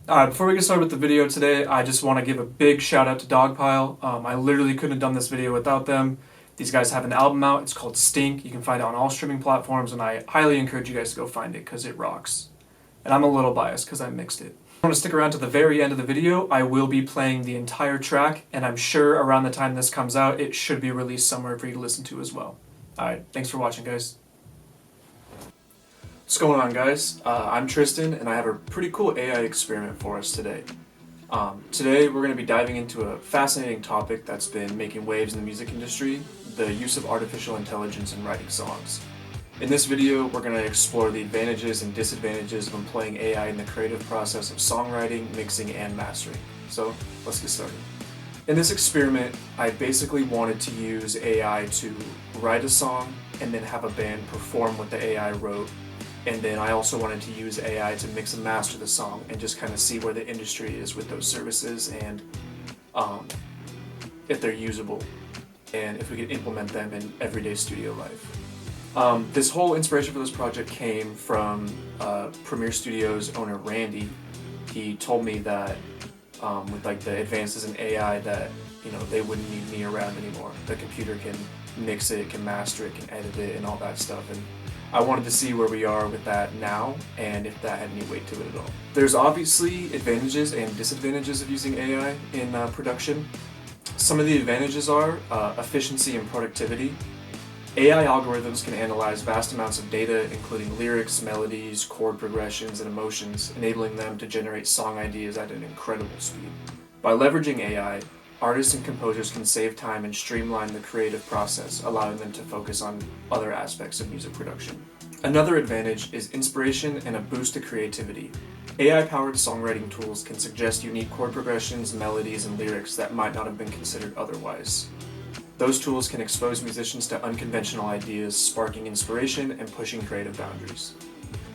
Alright, before we get started with the video today, I just want to give a big shout out to Dogpile. I literally couldn't have done this video without them. These guys have an album out, it's called Stink. You can find it on all streaming platforms, and I highly encourage you guys to go find it because it rocks. And I'm a little biased because I mixed it. If you want to stick around to the very end of the video, I will be playing the entire track, and I'm sure around the time this comes out, it should be released somewhere for you to listen to as well. Alright, thanks for watching, guys. What's going on, guys? I'm Tristan, and I have a pretty cool AI experiment for us today. Today we're going to be diving into a fascinating topic that's been making waves in the music industry, the use of artificial intelligence in writing songs. In this video, we're going to explore the advantages and disadvantages of employing AI in the creative process of songwriting, mixing, and mastering. So, let's get started. In this experiment, I basically wanted to use AI to write a song and then have a band perform what the AI wrote. And then I also wanted to use AI to mix and master the song and just kind of see where the industry is with those services and if they're usable and if we could implement them in everyday studio life. This whole inspiration for this project came from Premiere Studios owner Randy. He told me that with like the advances in AI that they wouldn't need me around anymore. The computer can mix it, can master it, can edit it, and all that stuff. And I wanted to see where we are with that now and if that had any weight to it at all. There's obviously advantages and disadvantages of using AI in production. Some of the advantages are efficiency and productivity. AI algorithms can analyze vast amounts of data, including lyrics, melodies, chord progressions, and emotions, enabling them to generate song ideas at an incredible speed. By leveraging AI, artists and composers can save time and streamline the creative process, allowing them to focus on other aspects of music production. Another advantage is inspiration and a boost to creativity. AI-powered songwriting tools can suggest unique chord progressions, melodies, and lyrics that might not have been considered otherwise. Those tools can expose musicians to unconventional ideas, sparking inspiration and pushing creative boundaries.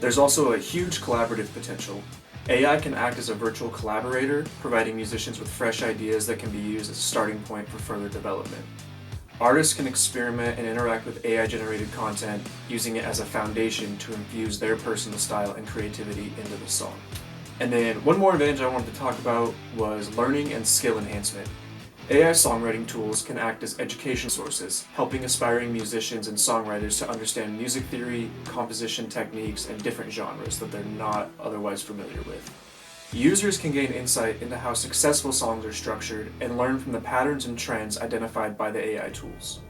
There's also a huge collaborative potential. AI can act as a virtual collaborator, providing musicians with fresh ideas that can be used as a starting point for further development. Artists can experiment and interact with AI-generated content, using it as a foundation to infuse their personal style and creativity into the song. And then one more advantage I wanted to talk about was learning and skill enhancement. AI songwriting tools can act as education sources, helping aspiring musicians and songwriters to understand music theory, composition techniques, and different genres that they're not otherwise familiar with. Users can gain insight into how successful songs are structured and learn from the patterns and trends identified by the AI tools.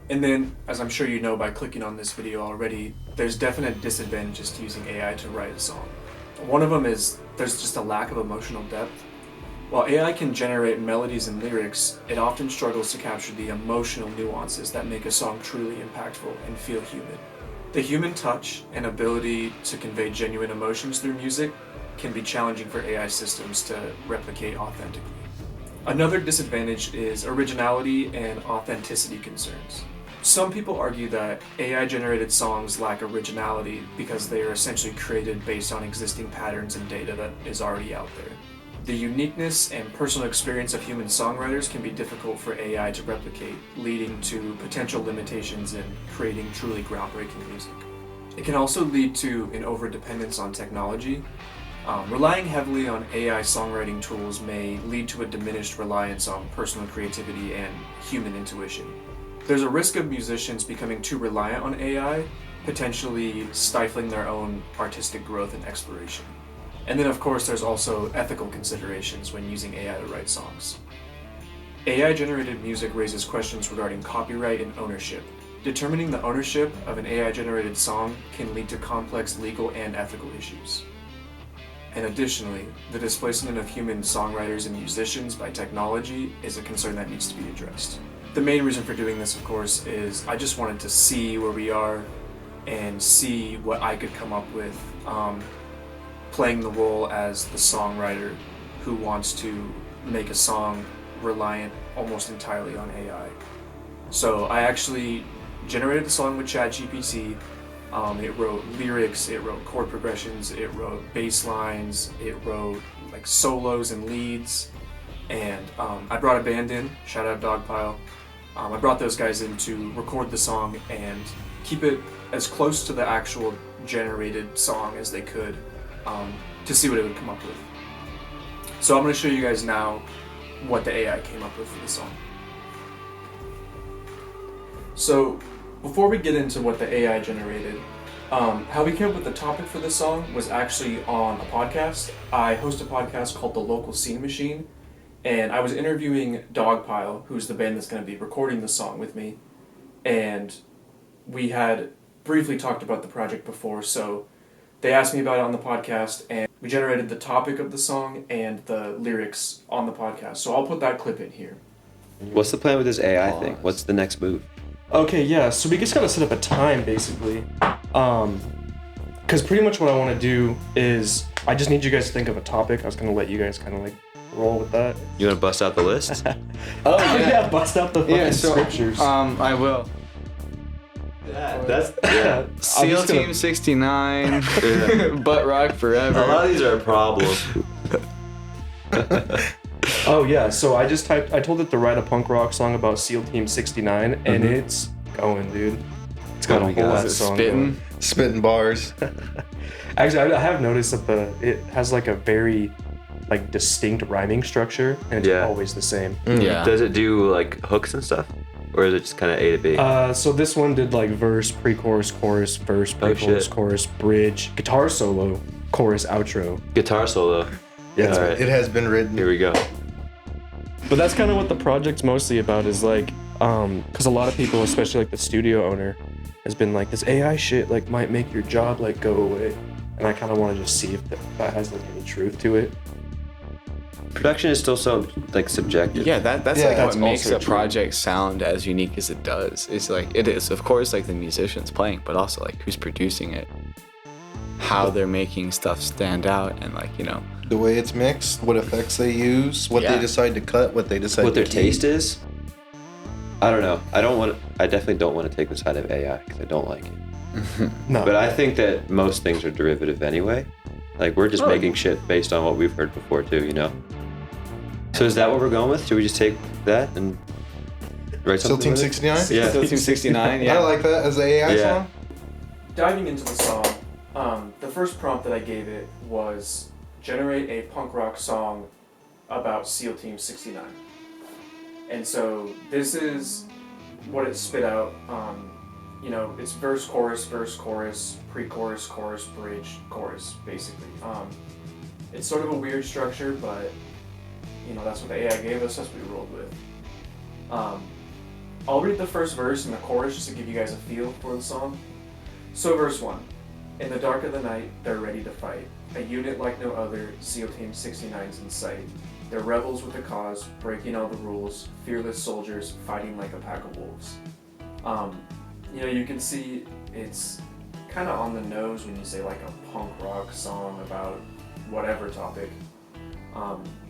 And then, as I'm sure you know by clicking on this video already, there's definite disadvantages to using AI to write a song. One of them is there's just a lack of emotional depth. While AI can generate melodies and lyrics, it often struggles to capture the emotional nuances that make a song truly impactful and feel human. The human touch and ability to convey genuine emotions through music can be challenging for AI systems to replicate authentically. Another disadvantage is originality and authenticity concerns. Some people argue that AI-generated songs lack originality because they are essentially created based on existing patterns and data that is already out there. The uniqueness and personal experience of human songwriters can be difficult for AI to replicate, leading to potential limitations in creating truly groundbreaking music. It can also lead to an overdependence on technology. Relying heavily on AI songwriting tools may lead to a diminished reliance on personal creativity and human intuition. There's a risk of musicians becoming too reliant on AI, potentially stifling their own artistic growth and exploration. And then of course there's also ethical considerations when using AI to write songs. AI-generated music raises questions regarding copyright and ownership. Determining the ownership of an AI-generated song can lead to complex legal and ethical issues. And additionally, the displacement of human songwriters and musicians by technology is a concern that needs to be addressed. The main reason for doing this, of course, is I just wanted to see where we are and see what I could come up with. Playing the role as the songwriter who wants to make a song reliant almost entirely on AI. So I actually generated the song with Chat GPT. It wrote lyrics, it wrote chord progressions, it wrote bass lines, it wrote like solos and leads, and I brought a band in, shout out Dogpile. I brought those guys in to record the song and keep it as close to the actual generated song as they could, to see what it would come up with. So I'm going to show you guys now what the AI came up with for the song. So before we get into what the AI generated, how we came up with the topic for this song was actually on a podcast. I host a podcast called The Local Scene Machine, and I was interviewing Dogpile, who's the band that's going to be recording the song with me, and we had briefly talked about the project before, so they asked me about it on the podcast, and we generated the topic of the song and the lyrics on the podcast. So I'll put that clip in here. What's the plan with this AI thing? What's the next move? Okay, yeah, so we just gotta set up a time, basically. Because pretty much what I want to do is, I just need you guys to think of a topic. I was gonna let you guys kind of like roll with that. You want to bust out the list? Oh yeah, bust out the fucking so, scriptures. I will. That's SEAL Team 69, Butt Rock Forever. A lot of these are a problem. Oh yeah, so I told it to write a punk rock song about SEAL Team 69, and it's going, dude. It's got a whole lot of song going. Spitting bars. Actually, I have noticed that it has like a very like distinct rhyming structure, and it's always the same. Yeah. Does it do like hooks and stuff? Or is it just kind of A to B? So this one did like verse, pre-chorus, chorus, verse, pre-chorus, chorus, bridge, guitar solo, chorus, outro. Guitar solo. Yeah. All right. It has been written. Here we go. But that's kind of what the project's mostly about, is like, because a lot of people, especially like the studio owner, has been like, this AI shit like might make your job like go away, and I kind of want to just see if that has like any truth to it. Production is still so like subjective. Yeah, that's Yeah, like that's what makes also a true. project sound as unique as it does. It's like, it is, of course, like the musicians playing, but also like who's producing it, how they're making stuff stand out, and like, you know, The way it's mixed, what effects they use, what Yeah. they decide to cut, what they decide What to their keep. taste is. I don't know. I definitely don't want to take the side of AI because I don't like it. No, But I think that most things are derivative anyway. Like we're just making shit based on what we've heard before too, you know? So is that what we're going with? Should we just take that and write Still something Team with it? 69? Yeah. SEAL Team 69, yeah. I like that as the AI Yeah. song. Diving into the song, the first prompt that I gave it was generate a punk rock song about SEAL Team 69. And so this is what it spit out. You know, it's verse, chorus, pre-chorus, chorus, bridge, chorus, basically. It's sort of a weird structure, but you know, that's what the AI gave us, that's what we rolled with. I'll read the first verse and the chorus just to give you guys a feel for the song. So verse 1. In the dark of the night, they're ready to fight. A unit like no other, SEAL Team 69's in sight. They're rebels with a cause, breaking all the rules, fearless soldiers fighting like a pack of wolves. You know, you can see it's kind of on the nose when you say like a punk rock song about whatever topic.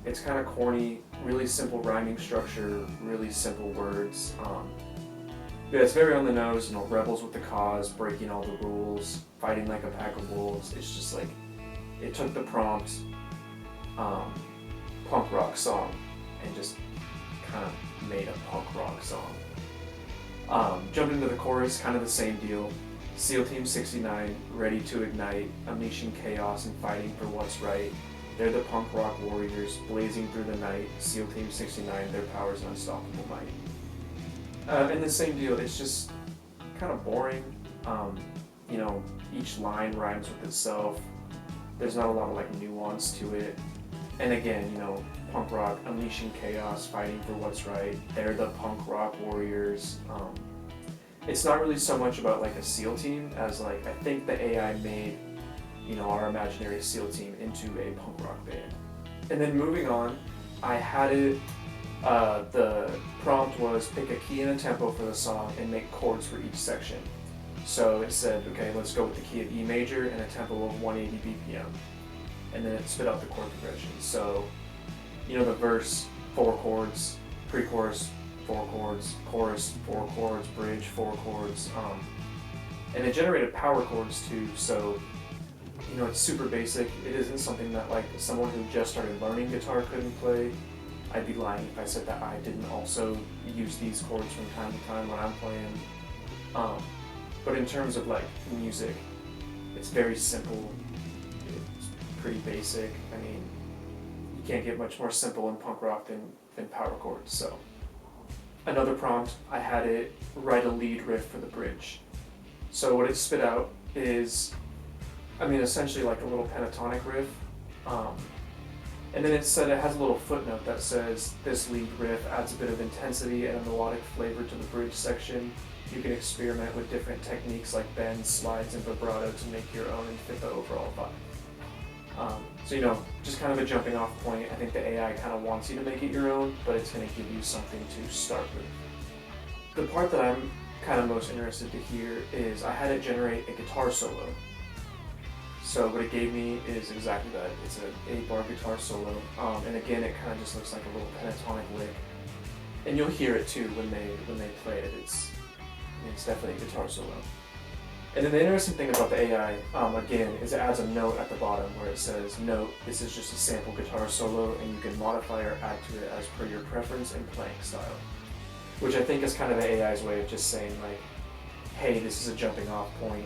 It's kind of corny, really simple rhyming structure, really simple words. Yeah, it's very on the nose, you know, rebels with the cause, breaking all the rules, fighting like a pack of wolves. It's just like, it took the prompt, punk rock song, and just kind of made a punk rock song. Jumped into the chorus, kind of the same deal. SEAL Team 69, ready to ignite, unleashing chaos and fighting for what's right. They're the punk rock warriors, blazing through the night. SEAL Team 69, their power's unstoppable might. And the same deal, it's just kind of boring. You know, each line rhymes with itself. There's not a lot of like nuance to it. And again, you know, punk rock, unleashing chaos, fighting for what's right. They're the punk rock warriors. It's not really so much about like a SEAL team as like, I think the AI made, you know, our imaginary SEAL team into a punk rock band. And then moving on, I had it, the prompt was pick a key and a tempo for the song and make chords for each section. So it said, okay, let's go with the key of E major and a tempo of 180 BPM. And then it spit out the chord progression. So, you know, the verse, 4 chords, pre-chorus, 4 chords, chorus, 4 chords, bridge, 4 chords. And it generated power chords too, so, you know, it's super basic. It isn't something that like someone who just started learning guitar couldn't play. I'd be lying if I said that I didn't also use these chords from time to time when I'm playing. But in terms of like music, it's very simple. It's pretty basic. I mean, you can't get much more simple in punk rock than power chords. So another prompt, I had it write a lead riff for the bridge. So what it spit out is, essentially like a little pentatonic riff. And then it said it has a little footnote that says this lead riff adds a bit of intensity and a melodic flavor to the bridge section. You can experiment with different techniques like bends, slides, and vibrato to make your own and fit the overall vibe. So just kind of a jumping off point. I think the AI kind of wants you to make it your own, but it's going to give you something to start with. The part that I'm kind of most interested to hear is I had it generate a guitar solo. So what it gave me is exactly that. It's an 8-bar guitar solo, and again, it kind of just looks like a little pentatonic lick. And you'll hear it too when they play it. It's definitely a guitar solo. And then the interesting thing about the AI, again, is it adds a note at the bottom where it says, "Note: this is just a sample guitar solo, and you can modify or add to it as per your preference and playing style." Which I think is kind of the AI's way of just saying like, "Hey, this is a jumping off point.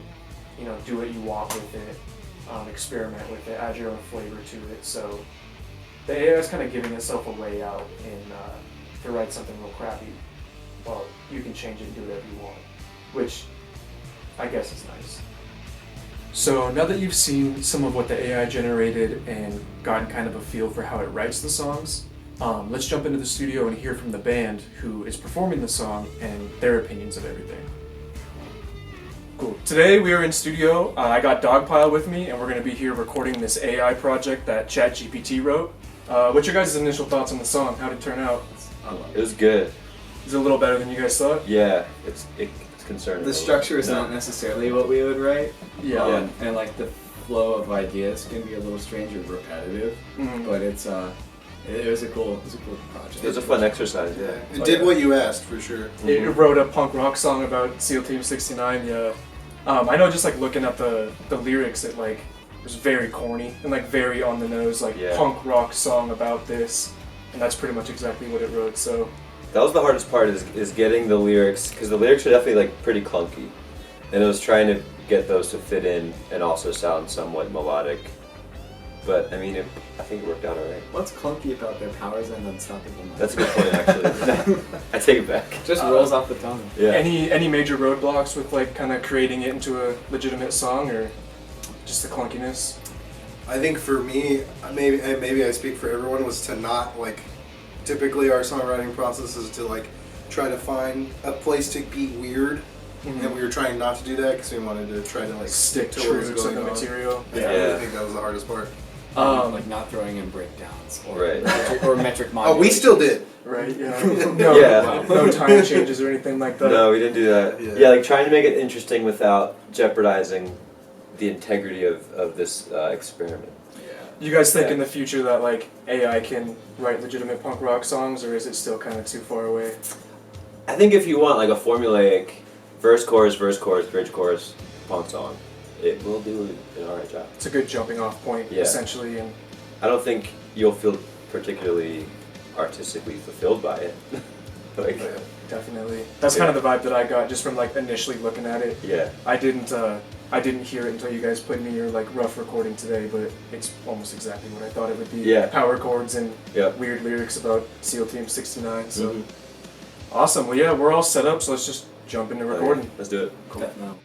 Do what you want with it." Experiment with it, add your own flavor to it. So the AI is kind of giving itself a way out to write something real crappy. Well, you can change it and do whatever you want, which I guess is nice. So now that you've seen some of what the AI generated and gotten kind of a feel for how it writes the songs, let's jump into the studio and hear from the band who is performing the song and their opinions of everything. Cool. Today we are in studio. I got Dogpile with me, and we're going to be here recording this AI project that Chat GPT wrote. What's your guys' initial thoughts on the song? How did it turn out? It was good. Is it a little better than you guys thought? Yeah, it's concerning. The structure is not necessarily what we would write. Yeah. And like the flow of ideas can be a little strange or repetitive, but it was a cool project. It was a fun exercise. Yeah. It did what you asked for sure. It wrote a punk rock song about SEAL Team 69. Yeah. I know, just like looking at the lyrics, it like was very corny and like very on the nose, like punk rock song about this, and that's pretty much exactly what it wrote. So that was the hardest part is getting the lyrics, because the lyrics are definitely like pretty clunky, and it was trying to get those to fit in and also sound somewhat melodic. But I think it worked out alright. What's clunky about their powers and unstoppable mind? That's a good point, actually. I take it back. Just rolls off the tongue. Yeah. Any major roadblocks with like kind of creating it into a legitimate song, or just the clunkiness? I think for me, maybe I speak for everyone, was to not typically our songwriting process is to try to find a place to be weird, and we were trying not to do that because we wanted to try to stick to true what was to going the on. material. Yeah, I really think that was the hardest part. Like not throwing in breakdowns or Right. or metric Oh, modulation. we still did. Right. Yeah. Yeah. No time changes or anything like that. No, we didn't do that. Yeah. Yeah, trying to make it interesting without jeopardizing the integrity of this experiment. You guys think in the future that AI can write legitimate punk rock songs, or is it still kind of too far away? I think if you want a formulaic verse, chorus, bridge, chorus, punk song, it will do an alright job. It's a good jumping off point, essentially, and I don't think you'll feel particularly artistically fulfilled by it. definitely. That's kind of the vibe that I got just from initially looking at it. Yeah. I didn't hear it until you guys played me your rough recording today, but it's almost exactly what I thought it would be. Yeah. Power chords and weird lyrics about SEAL Team 69. So awesome. Well, yeah, we're all set up, so let's just jump into recording. Let's do it. Cool. No.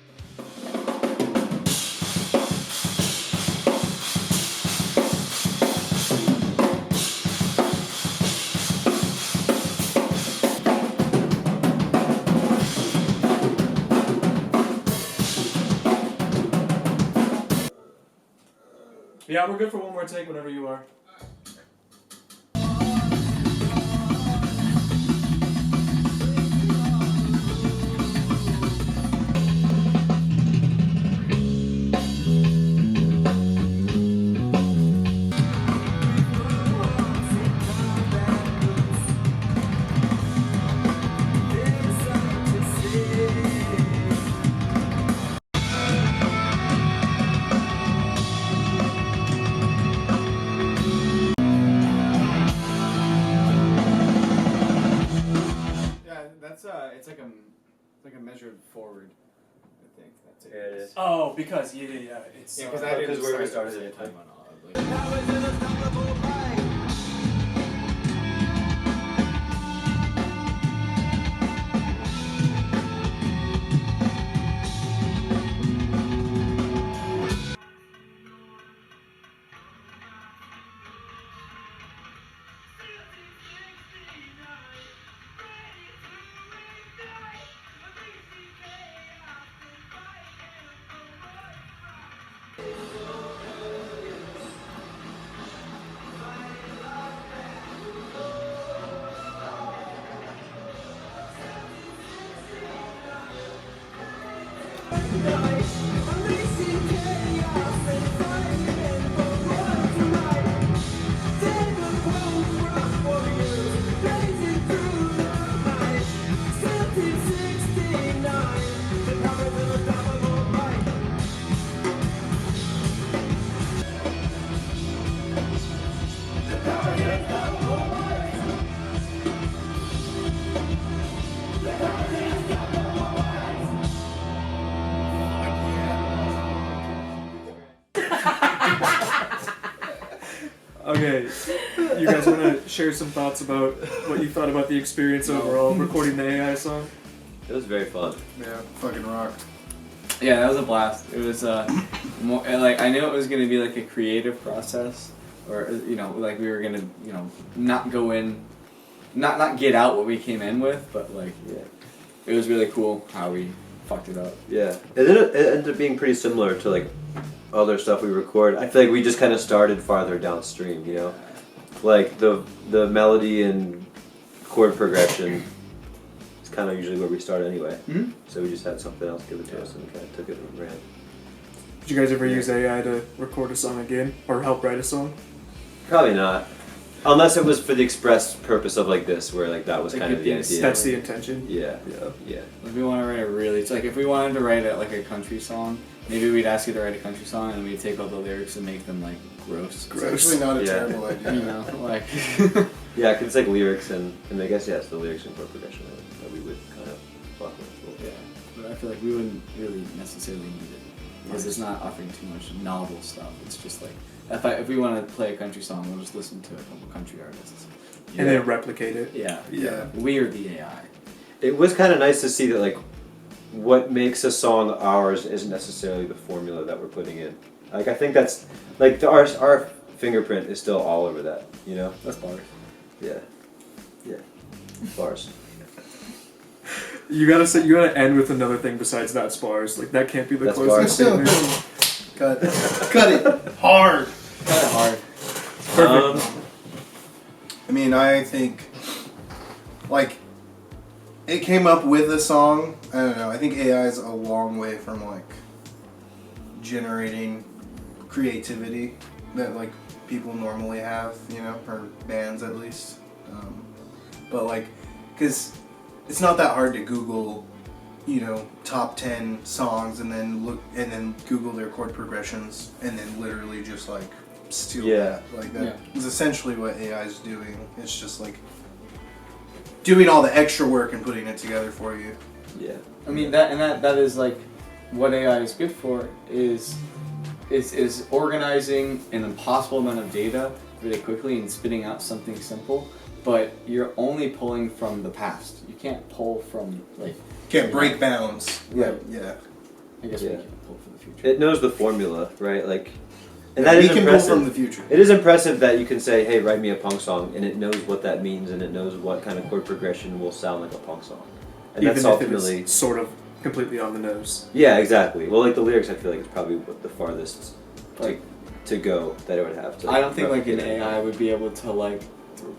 Yeah, we're good for one more take whenever you are. It's like a measured forward. I think that's it. Here it is. Oh, because it's Because I didn't because where we start started at the it. time on all. Okay, you guys want to share some thoughts about what you thought about the experience overall, recording the AI song? It was very fun. Yeah, fucking rocked. Yeah, that was a blast. It was more like I knew it was gonna be like a creative process, or like we were gonna not go in, not get out what we came in with, but like it was really cool how we fucked it up. Yeah, it ended up being pretty similar to like other stuff we record. I feel like we just kind of started farther downstream, like the melody and chord progression is kind of usually where we start anyway. Mm-hmm. So we just had something else give it to us and kind of took it and ran. Did you guys ever use AI to record a song again or help write a song? Probably not, unless it was for the express purpose of like this, where like that was kind of the idea. That's the intention. Yeah. If we want to write it's like if we wanted to write like a country song, maybe we'd ask you to write a country song and we'd take all the lyrics and make them like gross. It's actually not a terrible idea. Like. Yeah, cause it's like lyrics and I guess it's the lyrics and chord progression that we would kind of fuck with. Yeah, but I feel like we wouldn't really necessarily need it because it's not offering too much novel stuff. It's just like if we want to play a country song, we'll just listen to a couple country artists and then replicate it. Yeah. We are the AI. It was kind of nice to see that like what makes a song ours isn't necessarily the formula that we're putting in. Like I think that's like our fingerprint is still all over that. That's bars. Yeah. Bars. You gotta end with another thing besides that's bars. Like that can't be the That's closest bars. statement. Cut it hard. Kind of hard. Perfect. I mean, I think, like, it came up with a song. I don't know. I think AI is a long way from, like, generating creativity that, like, people normally have, or bands at least. But, like, because it's not that hard to Google, top 10 songs and then Google their chord progressions and then literally just, like, steal that. Like that is essentially what AI is doing. It's just like doing all the extra work and putting it together for you. Yeah. I mean that is like what AI is good for is organizing an impossible amount of data really quickly and spitting out something simple, but you're only pulling from the past. You can't pull from like Can't break bounds. Right. Yeah. I guess we Yeah. can pull from the future. It knows the formula, right? Like, and Yeah, that we is can pull impressive. from the future. It is impressive that you can say, "Hey, write me a punk song," and it knows what that means, and it knows what kind of chord progression will sound like a punk song. And Even that's if ultimately, it's sort of completely on the nose. yeah, exactly. Well, like the lyrics, I feel like is probably the farthest Like, to go that it would have to. I don't think like an replicate it. AI would be able to like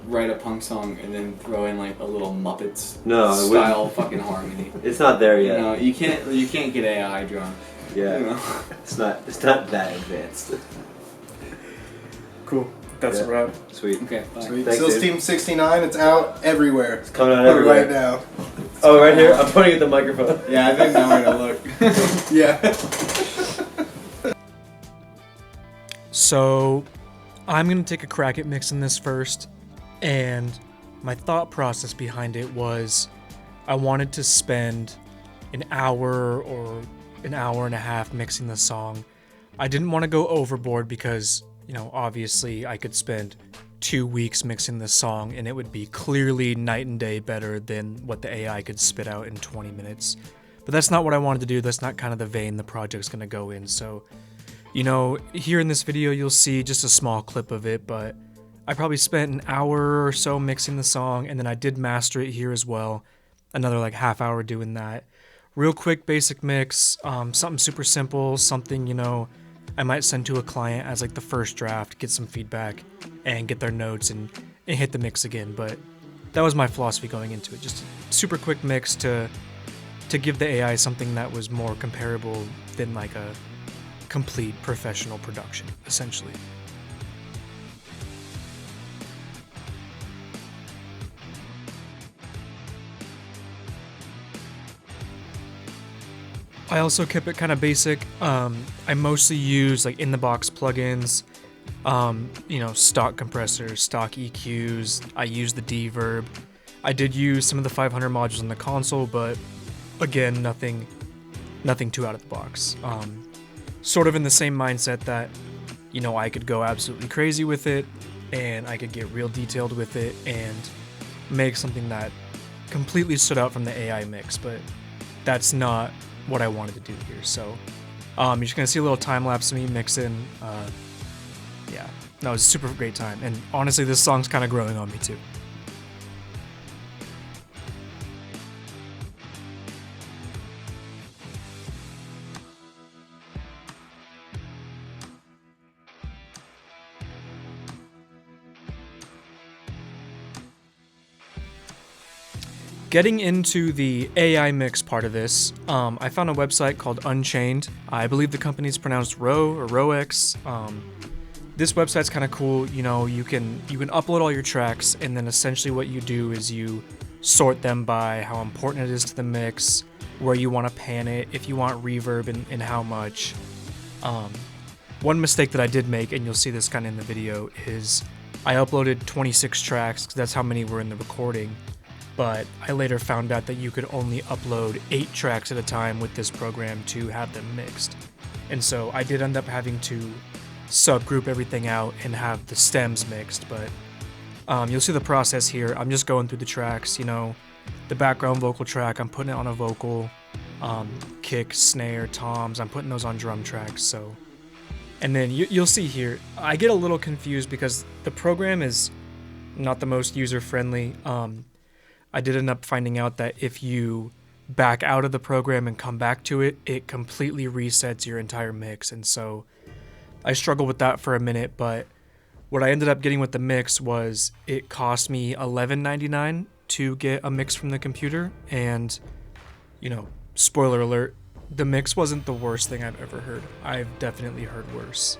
write a punk song and then throw in like a little Muppets No, it style fucking harmony. It's not there yet. You can't get AI drunk. Yeah, it's not that advanced. Cool. That's a Yeah. wrap. Sweet. Okay, fine. Sweet. Thanks, Sales dude. Team 69, it's out everywhere. It's coming out everywhere. Right now. Oh, right here. I'm pointing at the microphone. Yeah, I think now we're gonna look. Yeah. So, I'm gonna take a crack at mixing this first, and my thought process behind it was I wanted to spend an hour or an hour and a half mixing the song. I didn't want to go overboard because, obviously I could spend 2 weeks mixing this song and it would be clearly night and day better than what the AI could spit out in 20 minutes. But that's not what I wanted to do. That's not kind of the vein the project's gonna go in. So, here in this video you'll see just a small clip of it, but I probably spent an hour or so mixing the song, and then I did master it here as well. Another like half hour doing that. Real quick basic mix, something super simple, something, I might send to a client as like the first draft, get some feedback, and get their notes and hit the mix again. But that was my philosophy going into it. Just a super quick mix to give the AI something that was more comparable than like a complete professional production, essentially. I also kept it kind of basic. I mostly use like in-the-box plugins, stock compressors, stock EQs. I use the Dverb. I did use some of the 500 modules in the console, but again, nothing too out of the box. Sort of in the same mindset that, I could go absolutely crazy with it. and I could get real detailed with it and make something that completely stood out from the AI mix, but that's not what I wanted to do here. So you're just gonna see a little time lapse of me mixing. Yeah, no, it was a super great time, and honestly, this song's kind of growing on me too. Getting into the AI mix part of this, I found a website called Unchained. I believe the company's pronounced Ro or Rox. This website's kind of cool. You know, you can upload all your tracks, and then essentially what you do is you sort them by how important it is to the mix, where you want to pan it, if you want reverb and how much. One mistake that I did make, and you'll see this kind of in the video, is I uploaded 26 tracks because that's how many were in the recording. But I later found out that you could only upload 8 tracks at a time with this program to have them mixed. And so I did end up having to subgroup everything out and have the stems mixed, but you'll see the process here. I'm just going through the tracks, you know, the background vocal track, I'm putting it on a vocal, kick, snare, toms, I'm putting those on drum tracks, so. And then you'll see here, I get a little confused because the program is not the most user-friendly. I did end up finding out that if you back out of the program and come back to it, it completely resets your entire mix. And so I struggled with that for a minute, but what I ended up getting with the mix was it cost me $11.99 to get a mix from the computer. And, you know, spoiler alert, the mix wasn't the worst thing I've ever heard. I've definitely heard worse.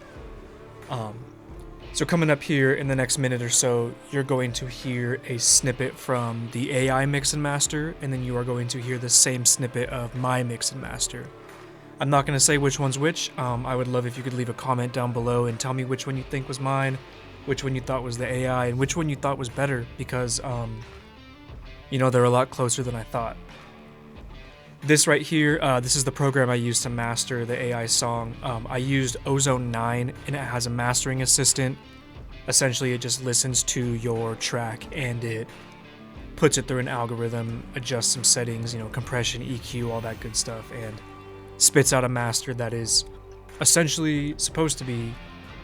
So coming up here in the next minute or so, you're going to hear a snippet from the AI mix and master, and then you are going to hear the same snippet of my mix and master. I'm not going to say which one's which. I would love if you could leave a comment down below and tell me which one you think was mine, which one you thought was the AI, and which one you thought was better, because, you know, they're a lot closer than I thought. This right here, this is the program I used to master the AI song. I used Ozone 9, and it has a mastering assistant. Essentially, it just listens to your track and it puts it through an algorithm, adjusts some settings, you know, compression, EQ, all that good stuff, and spits out a master that is essentially supposed to be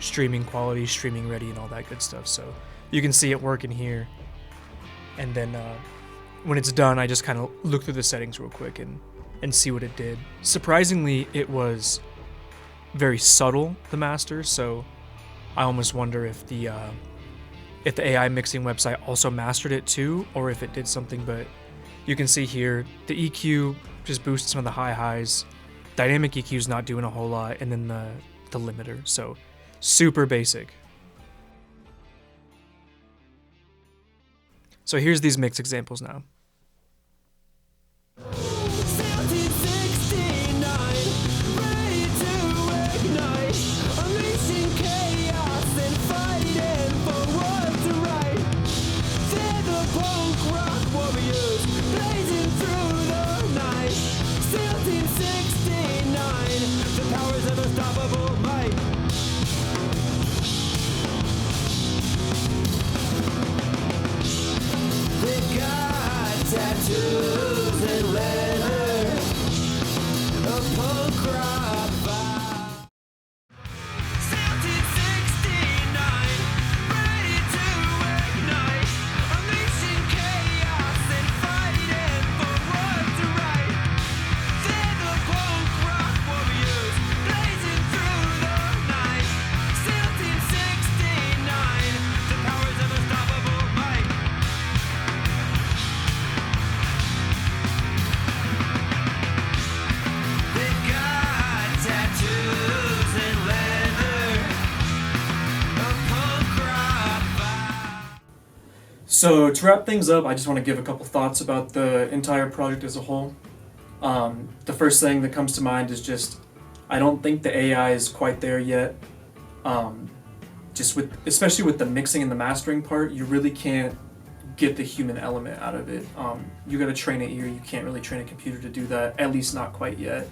streaming quality, streaming ready, and all that good stuff. So you can see it working here. And then when it's done, I just kind of look through the settings real quick and see what it did. Surprisingly, it was very subtle, the master, so I almost wonder if the AI mixing website also mastered it too, or if it did something. But you can see here, the EQ just boosts some of the high highs. Dynamic EQ is not doing a whole lot, and then the limiter. So super basic. So here's these mix examples now. So to wrap things up, I just want to give a couple thoughts about the entire project as a whole. The first thing that comes to mind is just, I don't think the AI is quite there yet. Especially with the mixing and the mastering part, you really can't get the human element out of it. You got to train an ear. You can't really train a computer to do that, at least not quite yet.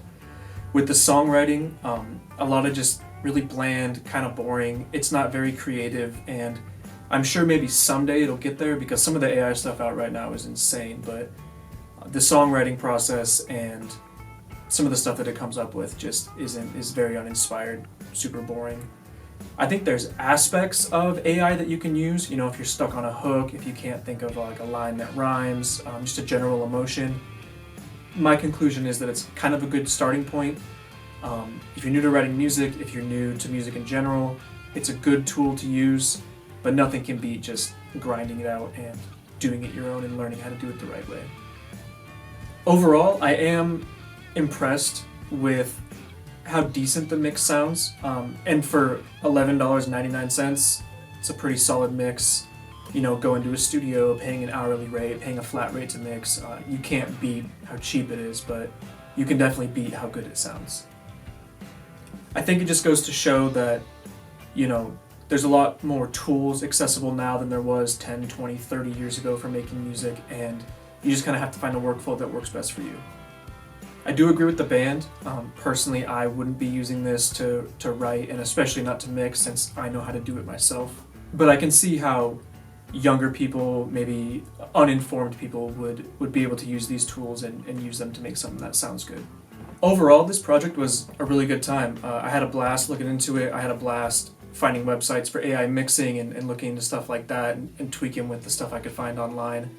With the songwriting, a lot of just really bland, kind of boring. It's not very creative, and I'm sure maybe someday it'll get there because some of the AI stuff out right now is insane, but the songwriting process and some of the stuff that it comes up with just is very uninspired, super boring. I think there's aspects of AI that you can use, you know, if you're stuck on a hook, if you can't think of like a line that rhymes, just a general emotion. My conclusion is that it's kind of a good starting point. If you're new to writing music, if you're new to music in general, it's a good tool to use, but nothing can beat just grinding it out and doing it your own and learning how to do it the right way. Overall, I am impressed with how decent the mix sounds, and for $11.99, it's a pretty solid mix. You know, going to a studio, paying an hourly rate, paying a flat rate to mix, you can't beat how cheap it is, but you can definitely beat how good it sounds. I think it just goes to show that, you know, there's a lot more tools accessible now than there was 10, 20, 30 years ago for making music, and you just kind of have to find a workflow that works best for you. I do agree with the band. Personally, I wouldn't be using this to write, and especially not to mix, since I know how to do it myself. But I can see how younger people, maybe uninformed people, would be able to use these tools and use them to make something that sounds good. Overall, this project was a really good time. I had a blast looking into it. I had a blast finding websites for AI mixing and looking into stuff like that and tweaking with the stuff I could find online.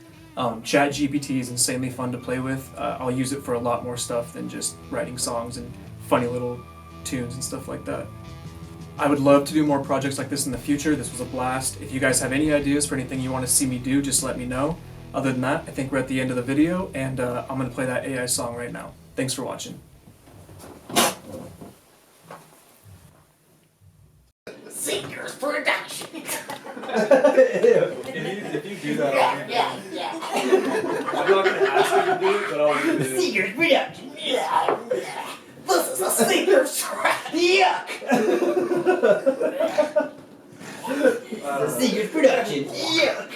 Chat GPT is insanely fun to play with. I'll use it for a lot more stuff than just writing songs and funny little tunes and stuff like that. I would love to do more projects like this in the future. This was a blast. If you guys have any ideas for anything you want to see me do, just let me know. Other than that, I think we're at the end of the video, and I'm going to play that AI song right now. Thanks for watching. Singers production. If you do that, Yeah. I'm not going to ask you to do it, but I'll do it. Singers production. Yeah. This is a singer's track. Yuck. Singers production. Yuck.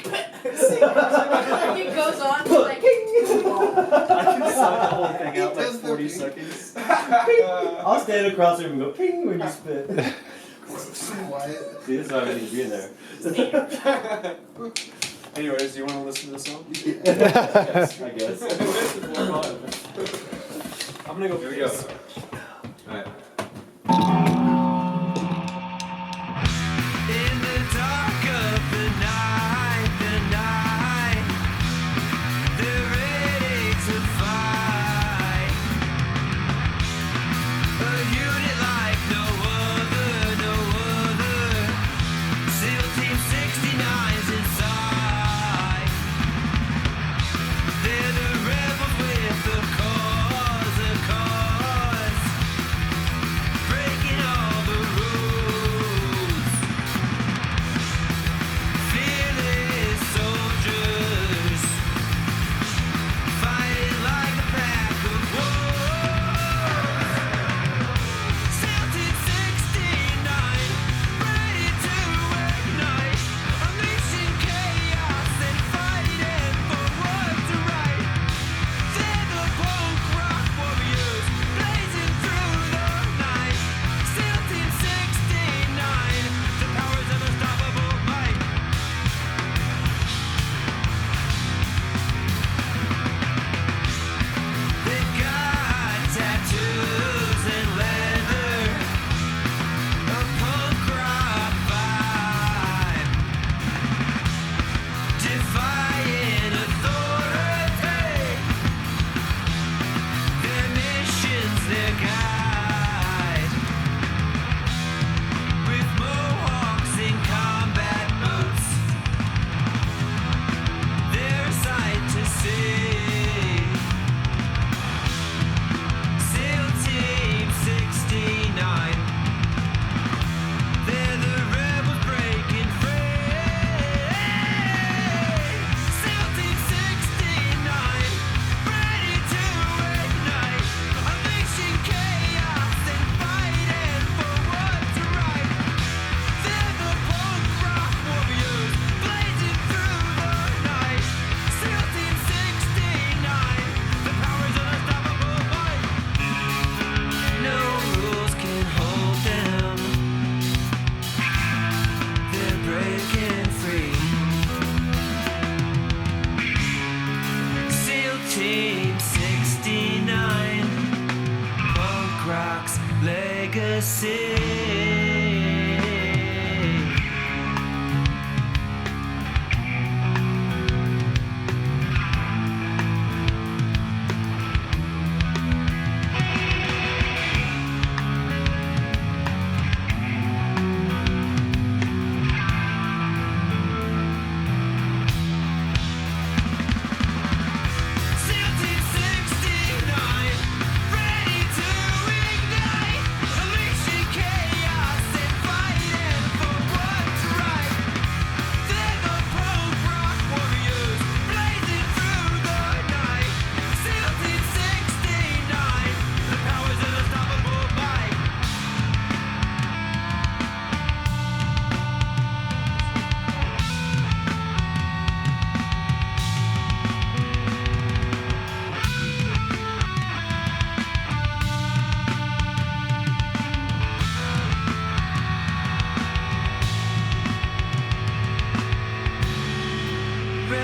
It goes on to like. I can sound the whole thing out like 40 seconds. I'll stand across from him and go ping when you spit. Quiet. See, this is why we need to be in there. Anyways, do you want to listen to the song? Yes, I guess. I'm going to go. Here we go. Alright. In the dark of the night, they're ready to fight. A unit like no other. SEAL Team 69's inside. They're the rebels with the cause.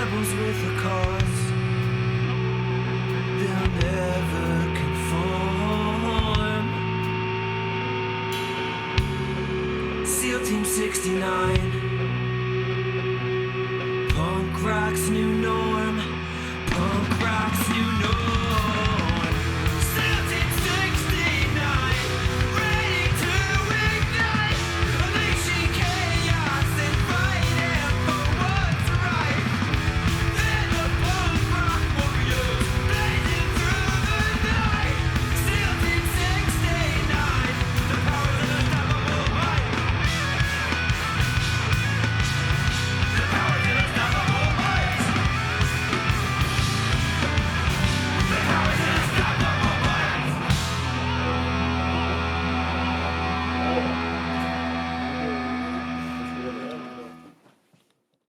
rebels with a cause. They'll never conform. SEAL Team 69. Punk rock's new